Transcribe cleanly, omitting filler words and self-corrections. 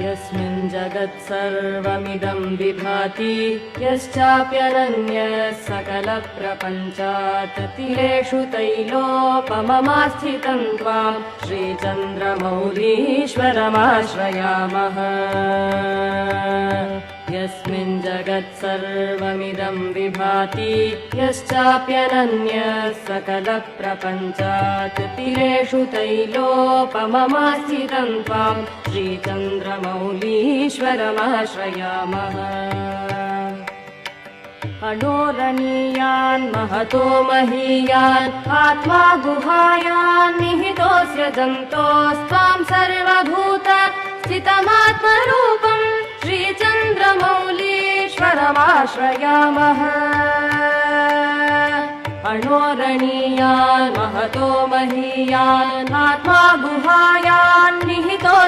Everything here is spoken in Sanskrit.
यस्मिन् जगत्सर्वमिदं विभाति यश्चाप्यनन्यः सकलप्रपञ्चात् तिलेषु तैलोपममास्थितं त्वां श्रीचन्द्रमौलीश्वरमाश्रयामः। यस्मिन् जगत्सर्वमिदं विभाति यश्चाप्यनन्यः सकलप्रपञ्चात् तिलेषु तैलोपममास्थितं त्वां श्रीचन्द्रमौलीश्वरमाश्रयामः। अडोरणीयान् महतो महीयान् आत्मा गुहायान् निहितोऽस्य जन्तोस्त्वां सर्वभूत स्थितमात्मरूपम् श्रीचन्द्रमौलीश्वरमाश्रयामः। अणोरणीयान् महतो महीयान् आत्मा गुहायान् निहितोऽस्य